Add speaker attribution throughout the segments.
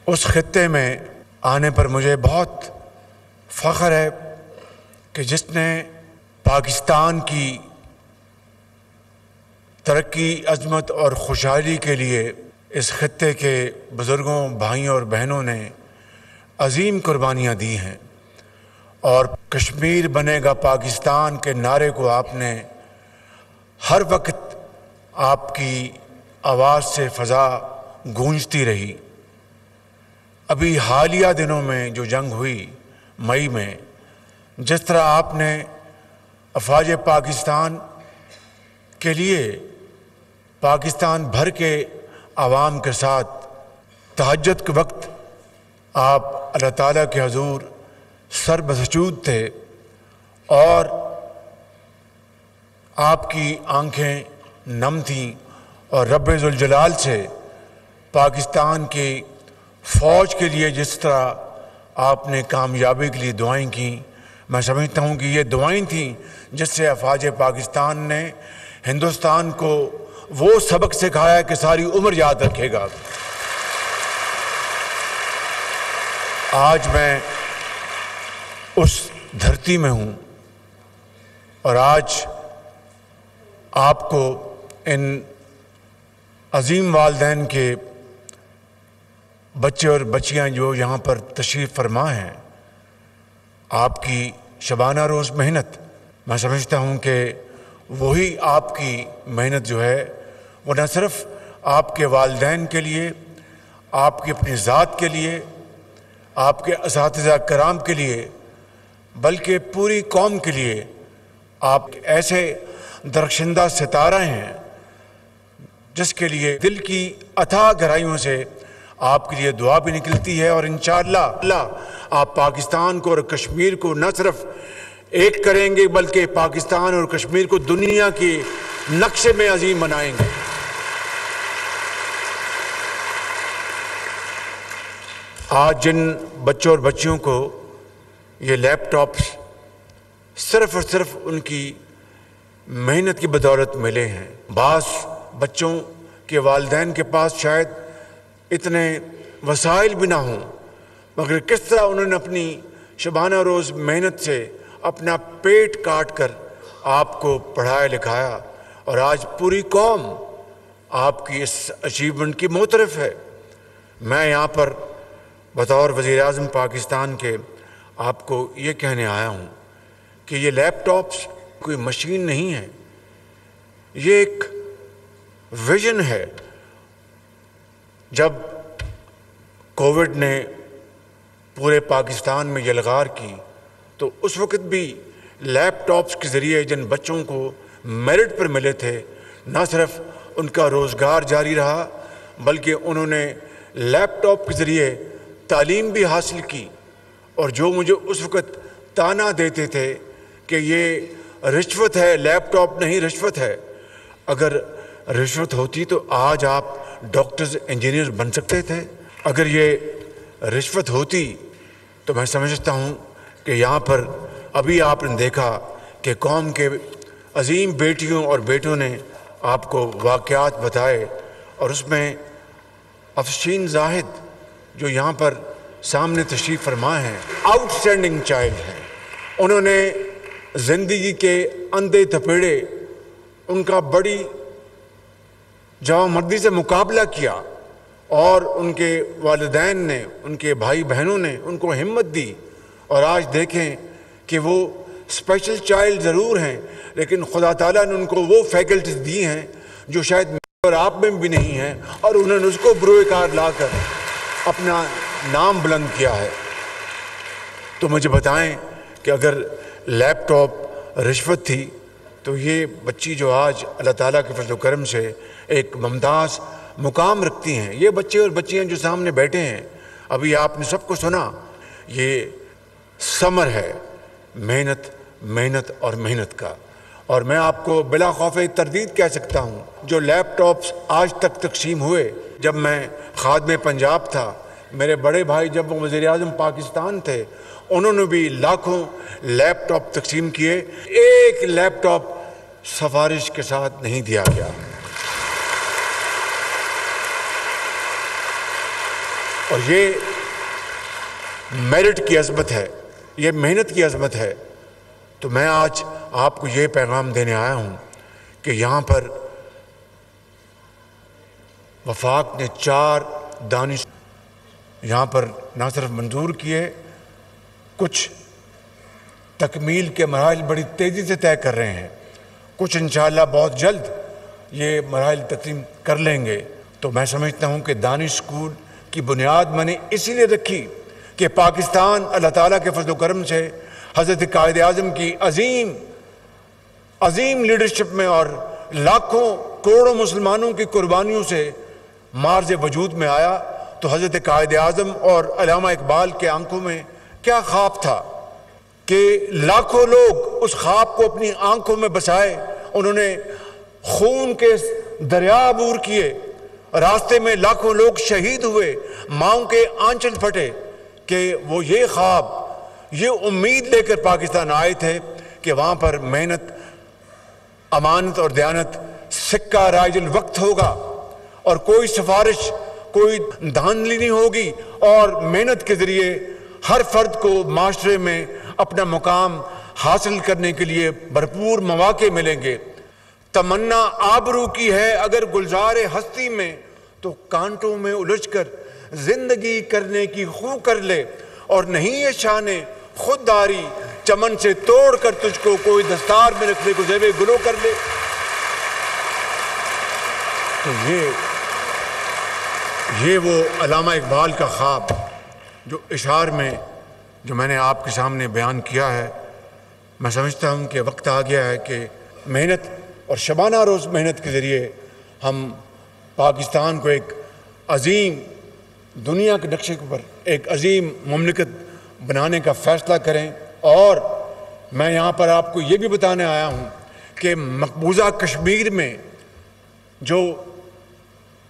Speaker 1: اس خطے میں آنے پر مجھے بہت فخر ہے کہ جس نے پاکستان کی ترقی، عظمت اور خوشحالی کے لیے اس خطے کے بزرگوں، بھائیوں اور بہنوں نے عظیم قربانیاں دی ہیں، اور کشمیر بنے گا پاکستان کے نعرے کو آپ نے ہر وقت آپ کی آواز سے فضا گونجتی رہی۔ ابھی حالیہ دنوں میں جو جنگ ہوئی مئی میں، جس طرح آپ نے افواج پاکستان کے لیے پاکستان بھر کے عوام کے ساتھ تہجد کے وقت آپ اللہ تعالیٰ کے حضور سر بسجود تھے، اور آپ کی آنکھیں نم تھیں، اور رب ذوالجلال سے پاکستان کی فوج کے لیے جس طرح آپ نے کامیابی کے لیے دعائیں کیں، میں سمجھتا ہوں کہ یہ دعائیں تھیں جس سے افواج پاکستان نے ہندوستان کو وہ سبق سکھایا کہ ساری عمر یاد رکھے گا۔ آج میں اس دھرتی میں ہوں، اور آج آپ کو ان عظیم والدین کے بچے اور بچیاں جو یہاں پر تشریف فرما ہیں، آپ کی شبانہ روز محنت، میں سمجھتا ہوں کہ وہی آپ کی محنت جو ہے وہ نہ صرف آپ کے والدین کے لیے، آپ کی اپنی ذات کے لیے، آپ کے اساتذہ کرام کے لیے، بلکہ پوری قوم کے لیے آپ ایسے درخشندہ ستارہ ہیں جس کے لیے دل کی اتھاہ گہرائیوں سے آپ کے لیے دعا بھی نکلتی ہے، اور انشاءاللہ آپ پاکستان کو اور کشمیر کو نہ صرف ایک کریں گے بلکہ پاکستان اور کشمیر کو دنیا کے نقشے میں عظیم بنائیں گے۔ آج جن بچوں اور بچیوں کو یہ لیپ ٹاپس صرف اور صرف ان کی محنت کی بدولت ملے ہیں، بعض بچوں کے والدین کے پاس شاید اتنے وسائل بھی نہ ہوں، مگر کس طرح انہوں نے اپنی شبانہ روز محنت سے اپنا پیٹ کاٹ کر آپ کو پڑھایا لکھایا، اور آج پوری قوم آپ کی اس اچیومنٹ کی معترف ہے۔ میں یہاں پر بطور وزیر اعظم پاکستان کے آپ کو یہ کہنے آیا ہوں کہ یہ لیپ ٹاپس کوئی مشین نہیں ہے، یہ ایک ویژن ہے۔ جب کووڈ نے پورے پاکستان میں یلغار کی تو اس وقت بھی لیپ ٹاپس کے ذریعے جن بچوں کو میرٹ پر ملے تھے، نہ صرف ان کا روزگار جاری رہا بلکہ انہوں نے لیپ ٹاپ کے ذریعے تعلیم بھی حاصل کی، اور جو مجھے اس وقت تانا دیتے تھے کہ یہ رشوت ہے، لیپ ٹاپ نہیں رشوت ہے، اگر رشوت ہوتی تو آج آپ ڈاکٹرز، انجینئر بن سکتے تھے۔ اگر یہ رشوت ہوتی تو میں سمجھتا ہوں کہ یہاں پر ابھی آپ نے دیکھا کہ قوم کے عظیم بیٹیوں اور بیٹوں نے آپ کو واقعات بتائے، اور اس میں افشین زاہد جو یہاں پر سامنے تشریف فرما ہیں، آؤٹ اسٹینڈنگ چائلڈ ہیں۔ انہوں نے زندگی کے اندھے تھپیڑے ان کا بڑی جوامردی سے مقابلہ کیا، اور ان کے والدین نے، ان کے بھائی بہنوں نے ان کو ہمت دی، اور آج دیکھیں کہ وہ اسپیشل چائلڈ ضرور ہیں لیکن خدا تعالیٰ نے ان کو وہ فیکلٹیز دی ہیں جو شاید میرے اور آپ میں بھی نہیں ہیں، اور انہوں نے اس کو بروئے کار لا کر اپنا نام بلند کیا ہے۔ تو مجھے بتائیں کہ اگر لیپ ٹاپ رشوت تھی تو یہ بچی جو آج اللہ تعالیٰ کے فضل و کرم سے ایک ممتاز مقام رکھتی ہیں، یہ بچے اور بچیاں جو سامنے بیٹھے ہیں، ابھی آپ نے سب کو سنا، یہ ثمر ہے محنت، محنت اور محنت کا۔ اور میں آپ کو بلا خوف تردید کہہ سکتا ہوں، جو لیپ ٹاپس آج تک تقسیم ہوئے، جب میں خادم پنجاب تھا، میرے بڑے بھائی جب وہ وزیر اعظم پاکستان تھے، انہوں نے بھی لاکھوں لیپ ٹاپ تقسیم کیے، ایک لیپ ٹاپ سفارش کے ساتھ نہیں دیا گیا۔ اور یہ میرٹ کی عظمت ہے، یہ محنت کی عظمت ہے۔ تو میں آج آپ کو یہ پیغام دینے آیا ہوں کہ یہاں پر وفاق نے 4 دانش یہاں پر نہ صرف منظور کیے، کچھ تکمیل کے مراحل بڑی تیزی سے طے کر رہے ہیں، کچھ انشاءاللہ بہت جلد یہ مراحل تقسیم کر لیں گے۔ تو میں سمجھتا ہوں کہ دانش اسکول کی بنیاد میں نے اسی لیے رکھی کہ پاکستان اللہ تعالیٰ کے فضل و کرم سے حضرت قائد اعظم کی عظیم لیڈرشپ میں اور لاکھوں کروڑوں مسلمانوں کی قربانیوں سے مارز وجود میں آیا۔ تو حضرت قائد اعظم اور علامہ اقبال کے آنکھوں میں کیا خواب تھا کہ لاکھوں لوگ اس خواب کو اپنی آنکھوں میں بسائے، انہوں نے خون کے دریا عبور کیے، راستے میں لاکھوں لوگ شہید ہوئے، ماؤں کے آنچل پھٹے، کہ وہ یہ خواب، یہ امید لے کر پاکستان آئے تھے کہ وہاں پر محنت، امانت اور دیانت سکہ رائج الوقت ہوگا، اور کوئی سفارش، کوئی دھاندلی نہیں ہوگی، اور محنت کے ذریعے ہر فرد کو معاشرے میں اپنا مقام حاصل کرنے کے لیے بھرپور مواقع ملیں گے۔ تمنا آبرو کی ہے اگر گلزار ہستی میں، تو کانٹوں میں الجھ کر زندگی کرنے کی خو کر لے، اور نہیں یہ شان خودداری چمن سے توڑ کر تجھ کو کوئی دستار میں رکھنے کو زیب گلو کر لے۔ تو یہ وہ علامہ اقبال کا خواب جو اشعار میں جو میں نے آپ کے سامنے بیان کیا ہے۔ میں سمجھتا ہوں کہ وقت آ گیا ہے کہ محنت اور شبانہ روز محنت کے ذریعے ہم پاکستان کو ایک عظیم دنیا کے نقشے پر ایک عظیم مملکت بنانے کا فیصلہ کریں۔ اور میں یہاں پر آپ کو یہ بھی بتانے آیا ہوں کہ مقبوضہ کشمیر میں جو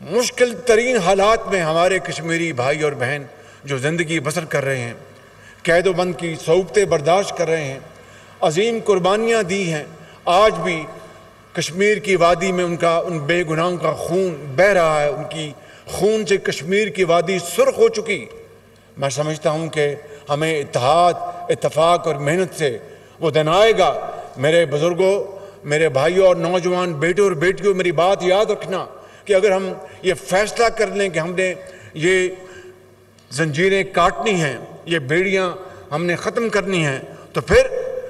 Speaker 1: مشکل ترین حالات میں ہمارے کشمیری بھائی اور بہن جو زندگی بسر کر رہے ہیں، قید و بند کی صعوبتیں برداشت کر رہے ہیں، عظیم قربانیاں دی ہیں، آج بھی کشمیر کی وادی میں ان بے گناہوں کا خون بہہ رہا ہے، ان کی خون سے کشمیر کی وادی سرخ ہو چکی۔ میں سمجھتا ہوں کہ ہمیں اتحاد، اتفاق اور محنت سے وہ دن آئے گا۔ میرے بزرگوں، میرے بھائیوں اور نوجوان بیٹوں اور بیٹیوں، میری بات یاد رکھنا کہ اگر ہم یہ فیصلہ کر لیں کہ ہم نے یہ زنجیریں کاٹنی ہیں، یہ بیڑیاں ہم نے ختم کرنی ہیں، تو پھر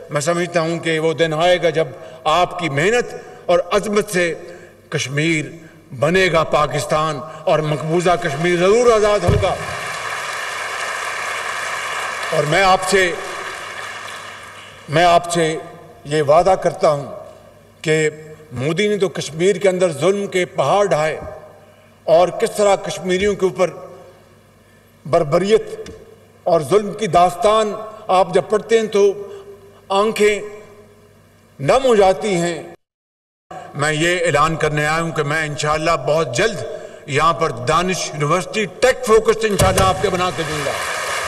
Speaker 1: میں سمجھتا ہوں کہ وہ دن آئے گا جب آپ کی محنت اور عظمت سے کشمیر بنے گا پاکستان، اور مقبوضہ کشمیر ضرور آزاد ہوگا۔ اور میں آپ سے یہ وعدہ کرتا ہوں کہ مودی نے تو کشمیر کے اندر ظلم کے پہاڑ ڈھائے، اور کس طرح کشمیریوں کے اوپر بربریت اور ظلم کی داستان آپ جب پڑھتے ہیں تو آنکھیں نم ہو جاتی ہیں۔ میں یہ اعلان کرنے آیا ہوں کہ میں انشاءاللہ بہت جلد یہاں پر دانش یونیورسٹی ٹیک فوکسڈ انشاءاللہ آپ کے بنا کے دوں گا۔